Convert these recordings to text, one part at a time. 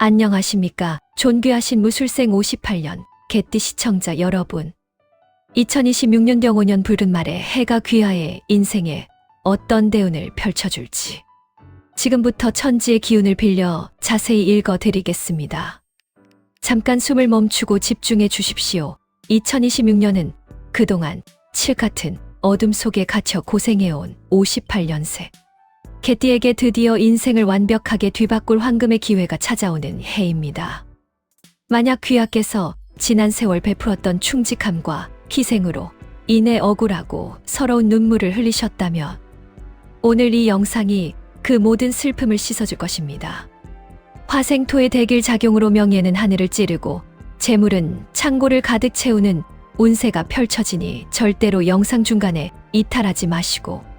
안녕하십니까. 존귀하신 무술생 58년 개띠 시청자 여러분. 2026년 병오년 붉은 말에 해가 귀하의 인생에 어떤 대운을 펼쳐줄지 지금부터 천지의 기운을 빌려 자세히 읽어드리겠습니다. 잠깐 숨을 멈추고 집중해 주십시오. 2026년은 그동안 칠 같은 어둠 속에 갇혀 고생해온 58년생 개띠에게 드디어 인생을 완벽하게 뒤바꿀 황금의 기회가 찾아오는 해입니다. 만약 귀하께서 지난 세월 베풀었던 충직함과 희생으로 인해 억울하고 서러운 눈물을 흘리셨다면 오늘 이 영상이 그 모든 슬픔을 씻어줄 것입니다. 화생토의 대길 작용으로 명예는 하늘을 찌르고 재물은 창고를 가득 채우는 운세가 펼쳐지니 절대로 영상 중간에 이탈하지 마시고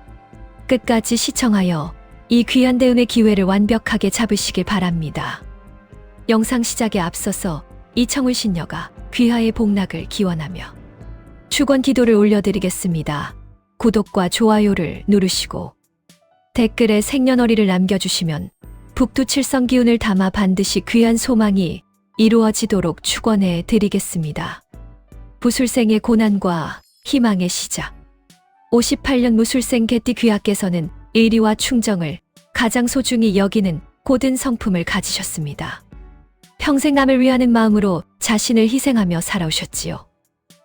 끝까지 시청하여 이 귀한 대운의 기회를 완벽하게 잡으시길 바랍니다. 영상 시작에 앞서서 이청울 신녀가 귀하의 복락을 기원하며 축원 기도를 올려드리겠습니다. 구독과 좋아요를 누르시고 댓글에 생년월일을 남겨주시면 북두칠성 기운을 담아 반드시 귀한 소망이 이루어지도록 축원해 드리겠습니다. 무술생의 고난과 희망의 시작. 58년 무술생 개띠 귀하께서는 의리와 충정을 가장 소중히 여기는 고든 성품을 가지셨습니다. 평생 남을 위하는 마음으로 자신을 희생하며 살아오셨지요.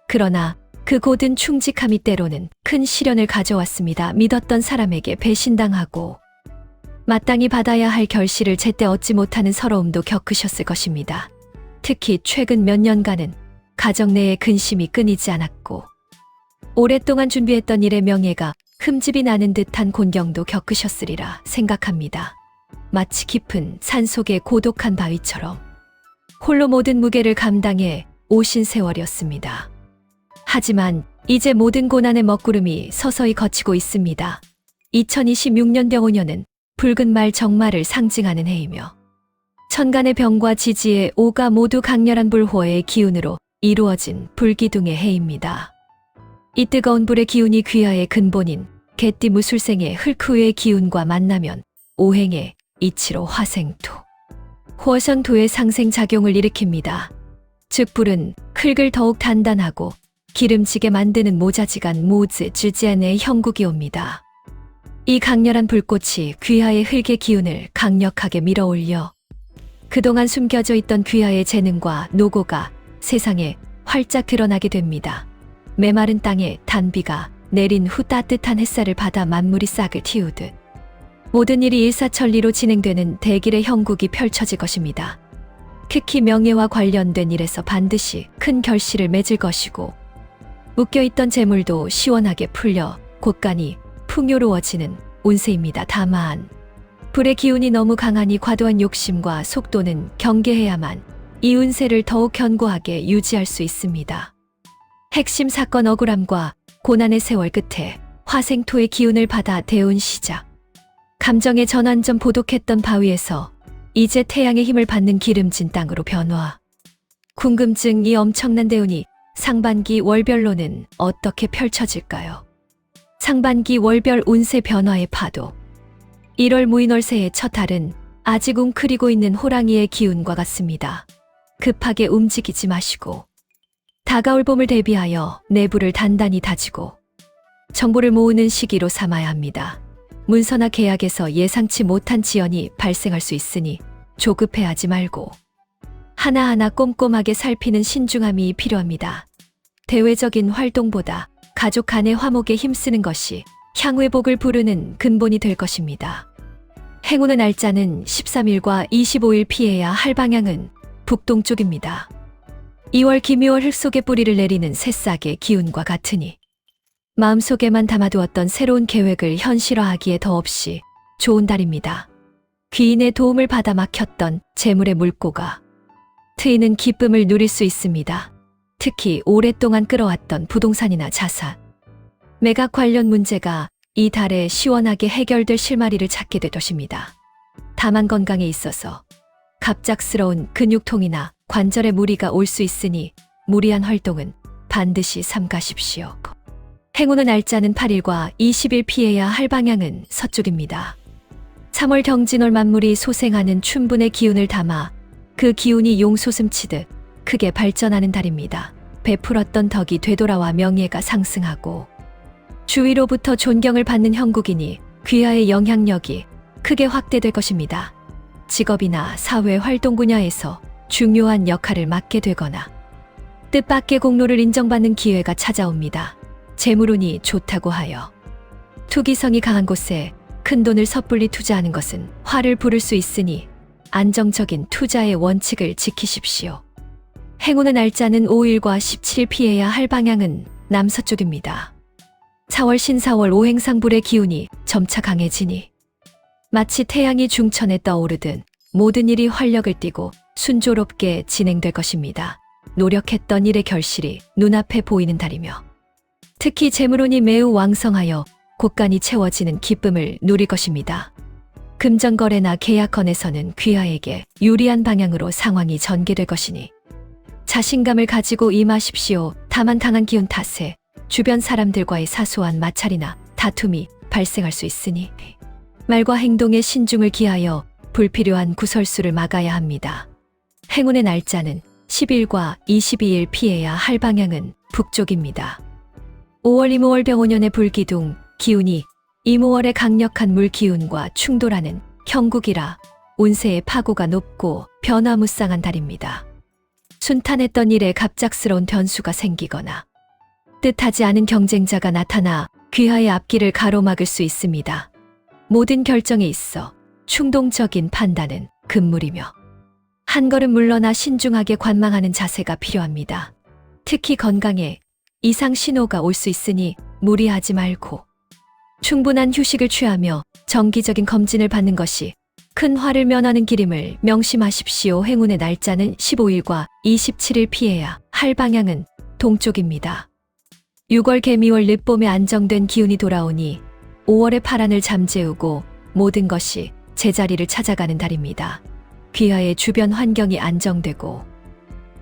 그러나 그 고든 충직함이 때로는 큰 시련을 가져왔습니다. 믿었던 사람에게 배신당하고 마땅히 받아야 할 결실을 제때 얻지 못하는 서러움도 겪으셨을 것입니다. 특히 최근 몇 년간은 가정 내에 근심이 끊이지 않았고 오랫동안 준비했던 일의 명예가 흠집이 나는 듯한 곤경도 겪으셨으리라 생각합니다. 마치 깊은 산속의 고독한 바위처럼 홀로 모든 무게를 감당해 오신 세월이었습니다. 하지만 이제 모든 고난의 먹구름이 서서히 걷히고 있습니다. 2026년 병오년은 붉은 말 정말을 상징하는 해이며 천간의 병과 지지의 오가 모두 강렬한 불호의 기운으로 이루어진 불기둥의 해입니다. 이 뜨거운 불의 기운이 귀하의 근본인 개띠 무술생의 흙후의 기운과 만나면 오행의 이치로 화생토, 호성토의 상생작용을 일으킵니다. 즉 불은 흙을 더욱 단단하고 기름지게 만드는 모자지간 모즈 즈지안의 형국이 옵니다. 이 강렬한 불꽃이 귀하의 흙의 기운을 강력하게 밀어올려 그동안 숨겨져 있던 귀하의 재능과 노고가 세상에 활짝 드러나게 됩니다. 메마른 땅에 단비가 내린 후 따뜻한 햇살을 받아 만물이 싹을 틔우듯 모든 일이 일사천리로 진행되는 대길의 형국이 펼쳐질 것입니다. 특히 명예와 관련된 일에서 반드시 큰 결실을 맺을 것이고 묶여있던 재물도 시원하게 풀려 곳간이 풍요로워지는 운세입니다. 다만 불의 기운이 너무 강하니 과도한 욕심과 속도는 경계해야만 이 운세를 더욱 견고하게 유지할 수 있습니다. 핵심 사건 억울함과 고난의 세월 끝에 화생토의 기운을 받아 대운 시작. 감정의 전환점 보독했던 바위에서 이제 태양의 힘을 받는 기름진 땅으로 변화. 궁금증 이 엄청난 대운이 상반기 월별로는 어떻게 펼쳐질까요? 상반기 월별 운세 변화의 파도. 1월 무인월세의 첫 달은 아직 웅크리고 있는 호랑이의 기운과 같습니다. 급하게 움직이지 마시고 다가올 봄을 대비하여 내부를 단단히 다지고 정보를 모으는 시기로 삼아야 합니다. 문서나 계약에서 예상치 못한 지연이 발생할 수 있으니 조급해하지 말고 하나하나 꼼꼼하게 살피는 신중함이 필요합니다. 대외적인 활동보다 가족 간의 화목에 힘쓰는 것이 향후의 복을 부르는 근본이 될 것입니다. 행운의 날짜는 13일과 25일 피해야 할 방향은 북동쪽입니다. 2월 기묘월 흙 속에 뿌리를 내리는 새싹의 기운과 같으니 마음속에만 담아두었던 새로운 계획을 현실화하기에 더없이 좋은 달입니다. 귀인의 도움을 받아 막혔던 재물의 물꼬가 트이는 기쁨을 누릴 수 있습니다. 특히 오랫동안 끌어왔던 부동산이나 자산, 매각 관련 문제가 이 달에 시원하게 해결될 실마리를 찾게 될 것입니다. 다만 건강에 있어서 갑작스러운 근육통이나 관절에 무리가 올 수 있으니 무리한 활동은 반드시 삼가십시오. 행운의 날짜는 8일과 20일 피해야 할 방향은 서쪽입니다. 3월 경진월 만물이 소생하는 춘분의 기운을 담아 그 기운이 용솟음치듯 크게 발전하는 달입니다. 베풀었던 덕이 되돌아와 명예가 상승하고 주위로부터 존경을 받는 형국이니 귀하의 영향력이 크게 확대될 것입니다. 직업이나 사회 활동 분야에서 중요한 역할을 맡게 되거나 뜻밖의 공로를 인정받는 기회가 찾아옵니다. 재물운이 좋다고 하여 투기성이 강한 곳에 큰 돈을 섣불리 투자하는 것은 화를 부를 수 있으니 안정적인 투자의 원칙을 지키십시오. 행운의 날짜는 5일과 17일 피해야 할 방향은 남서쪽입니다. 4월 신사월 오행상불의 기운이 점차 강해지니 마치 태양이 중천에 떠오르듯 모든 일이 활력을 띠고 순조롭게 진행될 것입니다. 노력했던 일의 결실이 눈앞에 보이는 달이며 특히 재물운이 매우 왕성하여 곳간이 채워지는 기쁨을 누릴 것입니다. 금전거래나 계약건에서는 귀하에게 유리한 방향으로 상황이 전개될 것이니 자신감을 가지고 임하십시오. 다만 강한 기운 탓에 주변 사람들과의 사소한 마찰이나 다툼이 발생할 수 있으니 말과 행동에 신중을 기하여 불필요한 구설수를 막아야 합니다. 행운의 날짜는 10일과 22일 피해야 할 방향은 북쪽입니다. 5월 이모월 병오년의 불기둥 기운이 이모월의 강력한 물기운과 충돌하는 형국이라 운세의 파고가 높고 변화무쌍한 달입니다. 순탄했던 일에 갑작스러운 변수가 생기거나 뜻하지 않은 경쟁자가 나타나 귀하의 앞길을 가로막을 수 있습니다. 모든 결정에 있어 충동적인 판단은 금물이며 한 걸음 물러나 신중하게 관망하는 자세가 필요합니다. 특히 건강에 이상 신호가 올 수 있으니 무리하지 말고 충분한 휴식을 취하며 정기적인 검진을 받는 것이 큰 화를 면하는 길임을 명심하십시오. 행운의 날짜는 15일과 27일 피해야 할 방향은 동쪽입니다. 6월 개미월 늦봄에 안정된 기운이 돌아오니 5월의 파란을 잠재우고 모든 것이 제자리를 찾아가는 달입니다. 귀하의 주변 환경이 안정되고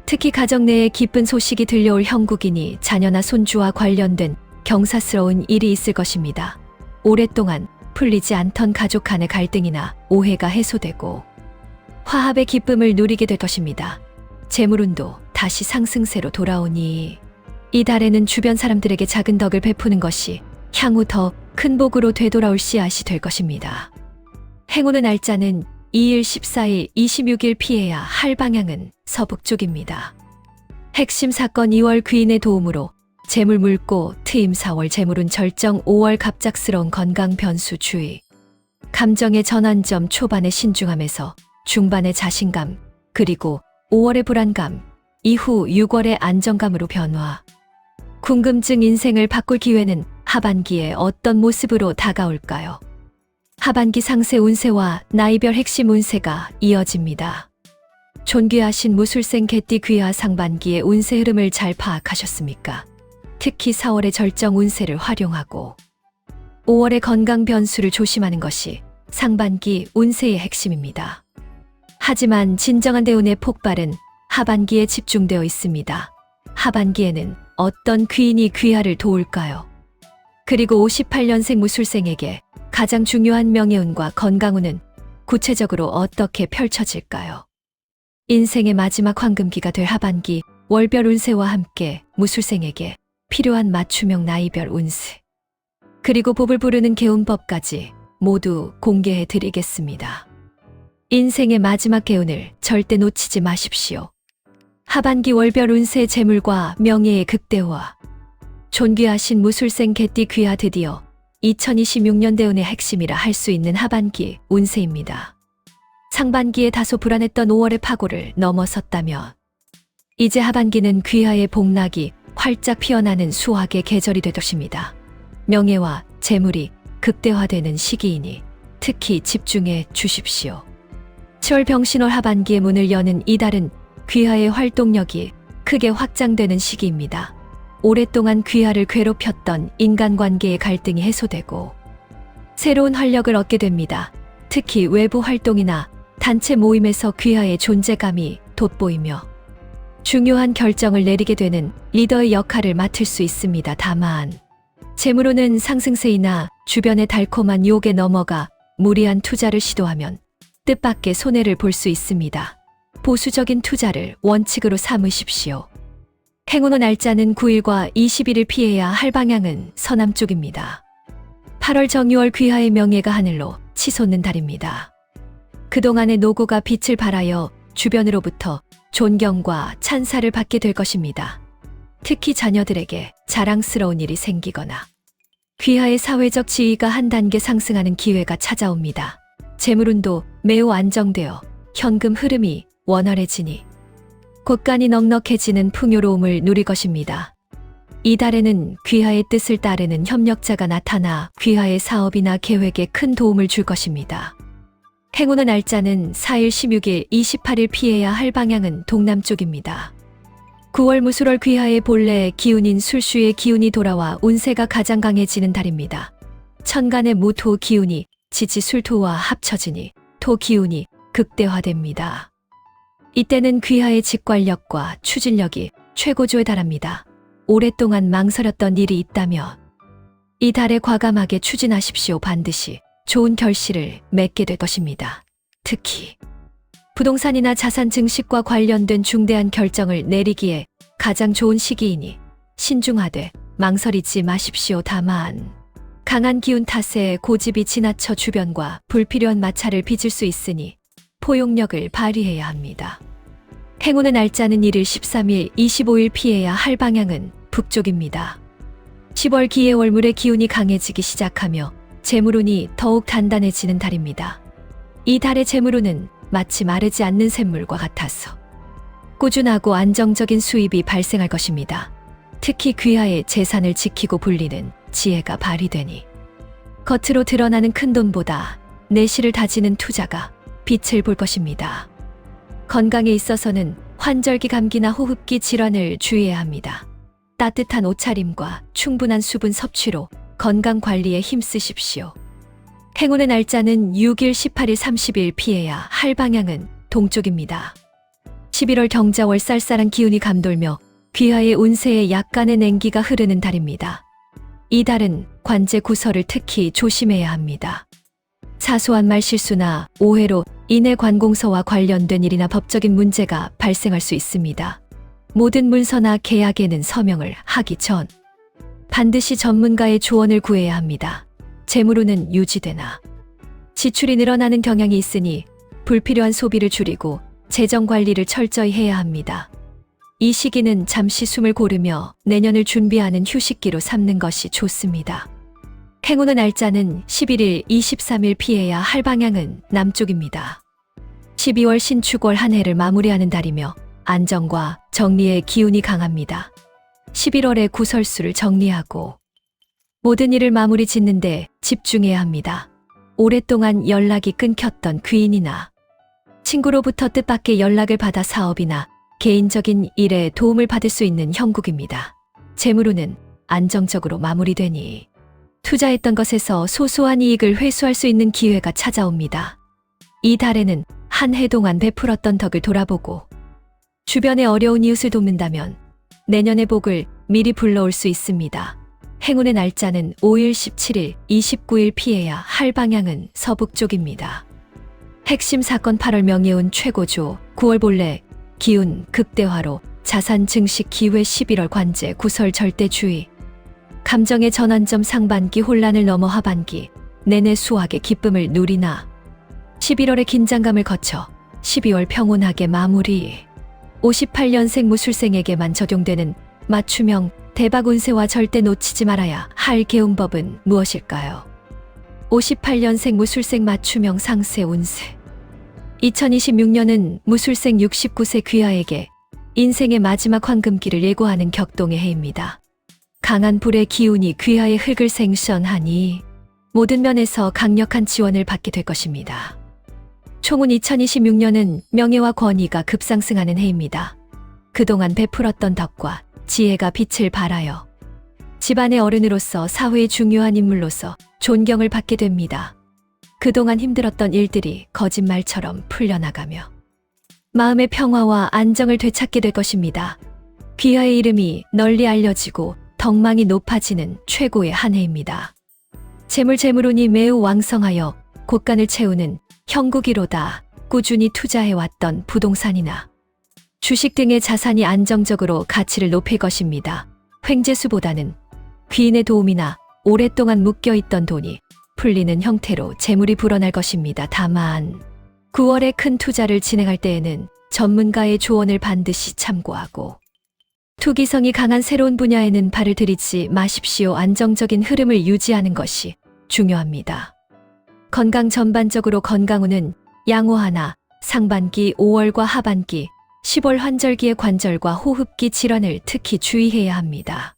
특히 가정 내에 기쁜 소식이 들려올 형국이니 자녀나 손주와 관련된 경사스러운 일이 있을 것입니다. 오랫동안 풀리지 않던 가족 간의 갈등이나 오해가 해소되고 화합의 기쁨을 누리게 될 것입니다. 재물운도 다시 상승세로 돌아오니 이 달에는 주변 사람들에게 작은 덕을 베푸는 것이 향후 더 큰 복으로 되돌아올 씨앗이 될 것입니다. 행운의 날짜는 2일, 14일, 26일 피해야 할 방향은 서북쪽입니다. 핵심 사건 2월 귀인의 도움으로 재물 묽고 트임 4월 재물운 절정 5월 갑작스러운 건강 변수 주의 감정의 전환점 초반의 신중함에서 중반의 자신감 그리고 5월의 불안감 이후 6월의 안정감으로 변화 궁금증 인생을 바꿀 기회는 하반기에 어떤 모습으로 다가올까요? 하반기 상세 운세와 나이별 핵심 운세가 이어집니다. 존귀하신 무술생 개띠 귀하 상반기의 운세 흐름을 잘 파악하셨습니까? 특히 4월의 절정 운세를 활용하고 5월의 건강 변수를 조심하는 것이 상반기 운세의 핵심입니다. 하지만 진정한 대운의 폭발은 하반기에 집중되어 있습니다. 하반기에는 어떤 귀인이 귀하를 도울까요? 그리고 58년생 무술생에게 가장 중요한 명예운과 건강운은 구체적으로 어떻게 펼쳐질까요? 인생의 마지막 황금기가 될 하반기 월별 운세와 함께 무술생에게 필요한 맞춤형 나이별 운세 그리고 복을 부르는 개운법까지 모두 공개해 드리겠습니다. 인생의 마지막 개운을 절대 놓치지 마십시오. 하반기 월별 운세 재물과 명예의 극대화 존귀하신 무술생 개띠 귀하 드디어 2026년 대운의 핵심이라 할 수 있는 하반기 운세입니다. 상반기에 다소 불안했던 5월의 파고를 넘어섰다면 이제 하반기는 귀하의 복락이 활짝 피어나는 수확의 계절이 될 것입니다. 명예와 재물이 극대화되는 시기이니 특히 집중해 주십시오. 7월 병신월 하반기의 문을 여는 이달은 귀하의 활동력이 크게 확장되는 시기입니다. 오랫동안 귀하를 괴롭혔던 인간관계의 갈등이 해소되고 새로운 활력을 얻게 됩니다. 특히 외부 활동이나 단체 모임에서 귀하의 존재감이 돋보이며 중요한 결정을 내리게 되는 리더의 역할을 맡을 수 있습니다. 다만 재물운은 상승세이나 주변의 달콤한 유혹에 넘어가 무리한 투자를 시도하면 뜻밖의 손해를 볼 수 있습니다. 보수적인 투자를 원칙으로 삼으십시오. 행운의 날짜는 9일과 21일 피해야 할 방향은 서남 쪽입니다. 8월 정유월 귀하의 명예가 하늘로 치솟는 달입니다. 그동안의 노고가 빛을 발하여 주변으로부터 존경과 찬사를 받게 될 것입니다. 특히 자녀들에게 자랑스러운 일이 생기거나 귀하의 사회적 지위가 한 단계 상승하는 기회가 찾아옵니다. 재물운도 매우 안정되어 현금 흐름이 원활해지니 곳간이 넉넉해지는 풍요로움을 누릴 것입니다. 이 달에는 귀하의 뜻을 따르는 협력자가 나타나 귀하의 사업이나 계획에 큰 도움을 줄 것입니다. 행운의 날짜는 4일, 16일, 28일 피해야 할 방향은 동남쪽입니다. 9월 무술월 귀하의 본래의 기운인 술수의 기운이 돌아와 운세가 가장 강해지는 달입니다. 천간의 무토 기운이 지지술토와 합쳐지니 토 기운이 극대화됩니다. 이때는 귀하의 직관력과 추진력이 최고조에 달합니다. 오랫동안 망설였던 일이 있다면 이 달에 과감하게 추진하십시오. 반드시 좋은 결실을 맺게 될 것입니다. 특히 부동산이나 자산 증식과 관련된 중대한 결정을 내리기에 가장 좋은 시기이니 신중하되 망설이지 마십시오. 다만 강한 기운 탓에 고집이 지나쳐 주변과 불필요한 마찰을 빚을 수 있으니 포용력을 발휘해야 합니다. 행운의 날짜는 1일, 13일, 25일 피해야 할 방향은 북쪽입니다. 10월 기해월물의 기운이 강해지기 시작하며 재물운이 더욱 단단해지는 달입니다. 이 달의 재물운은 마치 마르지 않는 샘물과 같아서 꾸준하고 안정적인 수입이 발생할 것입니다. 특히 귀하의 재산을 지키고 불리는 지혜가 발휘되니 겉으로 드러나는 큰돈보다 내실을 다지는 투자가 빛을 볼 것입니다. 건강에 있어서는 환절기 감기나 호흡기 질환을 주의해야 합니다. 따뜻한 옷차림과 충분한 수분 섭취로 건강 관리에 힘쓰십시오. 행운의 날짜는 6일, 18일, 30일 피해야 할 방향은 동쪽입니다. 11월 경자월 쌀쌀한 기운이 감돌며 귀하의 운세에 약간의 냉기가 흐르는 달입니다. 이 달은 관제 구설을 특히 조심해야 합니다. 사소한 말실수나 오해로 인해 관공서와 관련된 일이나 법적인 문제가 발생할 수 있습니다. 모든 문서나 계약에는 서명을 하기 전 반드시 전문가의 조언을 구해야 합니다. 재물운은 유지되나 지출이 늘어나는 경향이 있으니 불필요한 소비를 줄이고 재정 관리를 철저히 해야 합니다. 이 시기는 잠시 숨을 고르며 내년을 준비하는 휴식기로 삼는 것이 좋습니다. 행운의 날짜는 11일, 23일 피해야 할 방향은 남쪽입니다. 12월 신축월 한 해를 마무리하는 달이며 안정과 정리의 기운이 강합니다. 11월에 구설수를 정리하고 모든 일을 마무리 짓는데 집중해야 합니다. 오랫동안 연락이 끊겼던 귀인이나 친구로부터 뜻밖의 연락을 받아 사업이나 개인적인 일에 도움을 받을 수 있는 형국입니다. 재물운은 안정적으로 마무리되니 투자했던 것에서 소소한 이익을 회수할 수 있는 기회가 찾아옵니다. 이 달에는 한 해 동안 베풀었던 덕을 돌아보고 주변의 어려운 이웃을 돕는다면 내년의 복을 미리 불러올 수 있습니다. 행운의 날짜는 5일, 17일, 29일 피해야 할 방향은 서북쪽입니다. 핵심 사건 8월 명예운 최고조, 9월 본래 기운 극대화로 자산 증식 기회 11월 관제 구설 절대 주의. 감정의 전환점 상반기 혼란을 넘어 하반기 내내 수확의 기쁨을 누리나 11월의 긴장감을 거쳐 12월 평온하게 마무리. 58년생 무술생에게만 적용되는 맞춤형 대박 운세와 절대 놓치지 말아야 할 개운법은 무엇일까요? 58년생 무술생 맞춤형 상세 운세. 2026년은 무술생 69세 귀하에게 인생의 마지막 황금기를 예고하는 격동의 해입니다. 강한 불의 기운이 귀하의 흙을 생선하니 모든 면에서 강력한 지원을 받게 될 것입니다. 총은 2026년은 명예와 권위가 급상승하는 해입니다. 그동안 베풀었던 덕과 지혜가 빛을 발하여 집안의 어른으로서 사회의 중요한 인물로서 존경을 받게 됩니다. 그동안 힘들었던 일들이 거짓말처럼 풀려나가며 마음의 평화와 안정을 되찾게 될 것입니다. 귀하의 이름이 널리 알려지고 덕망이 높아지는 최고의 한 해입니다. 재물운이 매우 왕성하여 곳간을 채우는 형국이로다. 꾸준히 투자해왔던 부동산이나 주식 등의 자산이 안정적으로 가치를 높일 것입니다. 횡재수보다는 귀인의 도움이나 오랫동안 묶여있던 돈이 풀리는 형태로 재물이 불어날 것입니다. 다만 9월에 큰 투자를 진행할 때에는 전문가의 조언을 반드시 참고하고 투기성이 강한 새로운 분야에는 발을 들이지 마십시오. 안정적인 흐름을 유지하는 것이 중요합니다. 건강 전반적으로 건강운은 양호하나 상반기 5월과 하반기 10월 환절기의 관절과 호흡기 질환을 특히 주의해야 합니다.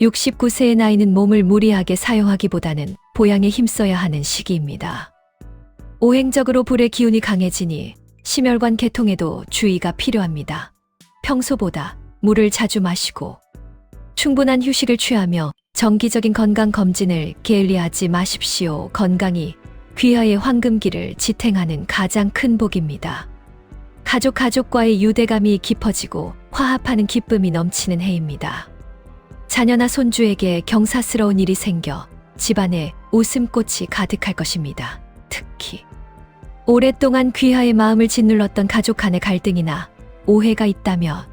69세의 나이는 몸을 무리하게 사용하기보다는 보양에 힘써야 하는 시기입니다. 오행적으로 불의 기운이 강해지니 심혈관 계통에도 주의가 필요합니다. 평소보다 물을 자주 마시고 충분한 휴식을 취하며 정기적인 건강 검진을 게을리하지 마십시오. 건강이 귀하의 황금기를 지탱하는 가장 큰 복입니다. 가족과의 유대감이 깊어지고 화합하는 기쁨이 넘치는 해입니다. 자녀나 손주에게 경사스러운 일이 생겨 집안에 웃음꽃이 가득할 것입니다. 특히 오랫동안 귀하의 마음을 짓눌렀던 가족 간의 갈등이나 오해가 있다면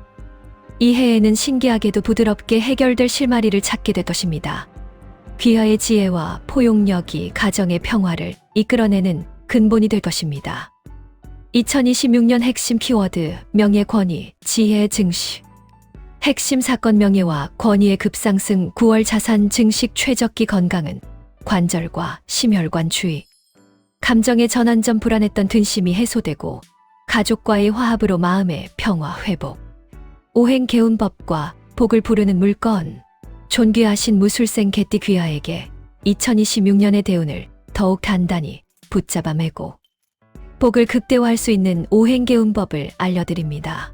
이 해에는 신기하게도 부드럽게 해결될 실마리를 찾게 될 것입니다. 귀하의 지혜와 포용력이 가정의 평화를 이끌어내는 근본이 될 것입니다. 2026년 핵심 키워드 명예, 권위, 지혜 증시. 핵심 사건 명예와 권위의 급상승. 9월 자산 증식 최적기. 건강은 관절과 심혈관 주의. 감정의 전환점. 불안했던 근심이 해소되고 가족과의 화합으로 마음의 평화 회복. 오행 개운법과 복을 부르는 물건. 존귀하신 무술생 개띠 귀하에게 2026년의 대운을 더욱 단단히 붙잡아 매고 복을 극대화할 수 있는 오행 개운법을 알려드립니다.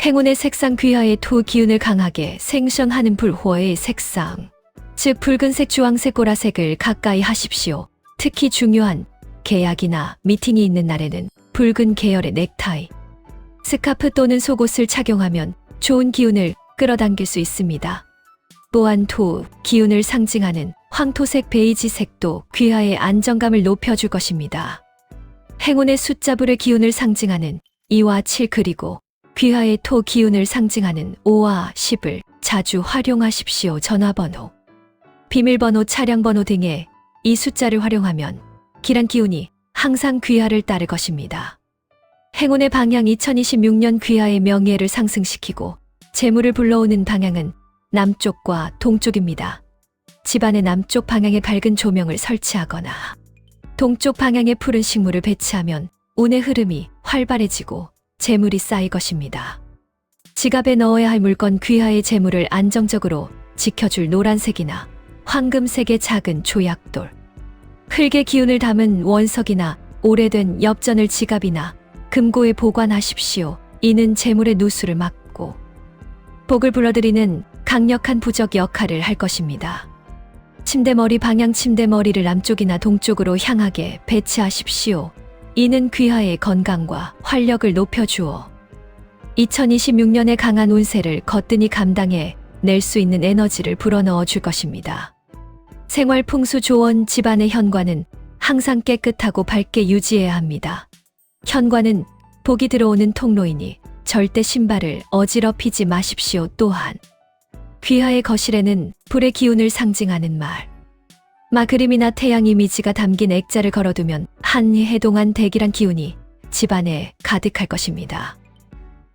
행운의 색상. 귀하의 토 기운을 강하게 생성하는 불호의 색상, 즉 붉은색, 주황색, 보라색을 가까이 하십시오. 특히 중요한 계약이나 미팅이 있는 날에는 붉은 계열의 넥타이, 스카프 또는 속옷을 착용하면 좋은 기운을 끌어당길 수 있습니다. 또한 토 기운을 상징하는 황토색, 베이지색도 귀하의 안정감을 높여줄 것입니다. 행운의 숫자. 불의 기운을 상징하는 2와 7 그리고 귀하의 토 기운을 상징하는 5와 10을 자주 활용하십시오. 전화번호, 비밀번호, 차량번호 등의 이 숫자를 활용하면 길한 기운이 항상 귀하를 따를 것입니다. 행운의 방향. 2026년 귀하의 명예를 상승시키고 재물을 불러오는 방향은 남쪽과 동쪽입니다. 집안의 남쪽 방향에 밝은 조명을 설치하거나 동쪽 방향에 푸른 식물을 배치하면 운의 흐름이 활발해지고 재물이 쌓일 것입니다. 지갑에 넣어야 할 물건. 귀하의 재물을 안정적으로 지켜줄 노란색이나 황금색의 작은 조약돌, 흙의 기운을 담은 원석이나 오래된 엽전을 지갑이나 금고에 보관하십시오. 이는 재물의 누수를 막고 복을 불러들이는 강력한 부적 역할을 할 것입니다. 침대머리 방향. 침대머리를 남쪽이나 동쪽으로 향하게 배치하십시오. 이는 귀하의 건강과 활력을 높여주어 2026년의 강한 운세를 거뜬히 감당해 낼 수 있는 에너지를 불어넣어 줄 것입니다. 생활 풍수 조언. 집안의 현관은 항상 깨끗하고 밝게 유지해야 합니다. 현관은 복이 들어오는 통로이니 절대 신발을 어지럽히지 마십시오. 또한 귀하의 거실에는 불의 기운을 상징하는 마 그림이나 태양 이미지가 담긴 액자를 걸어두면 한해 동안 대기란 기운이 집안에 가득할 것입니다.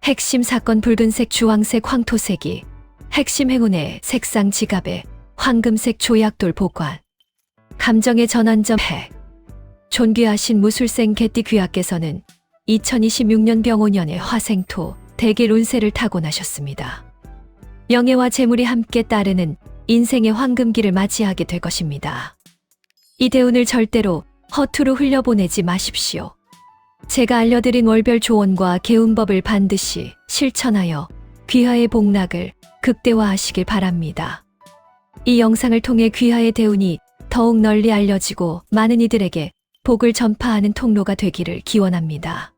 핵심 사건. 붉은색, 주황색, 황토색이 핵심 행운의 색상. 지갑에 황금색 조약돌 보관. 감정의 전환점. 핵. 존귀하신 무술생 개띠 귀하께서는 2026년 병오년의 화생토 대길 운세를 타고나셨습니다. 명예와 재물이 함께 따르는 인생의 황금기를 맞이하게 될 것입니다. 이 대운을 절대로 허투루 흘려보내지 마십시오. 제가 알려드린 월별 조언과 개운법을 반드시 실천하여 귀하의 복락을 극대화하시길 바랍니다. 이 영상을 통해 귀하의 대운이 더욱 널리 알려지고 많은 이들에게 복을 전파하는 통로가 되기를 기원합니다.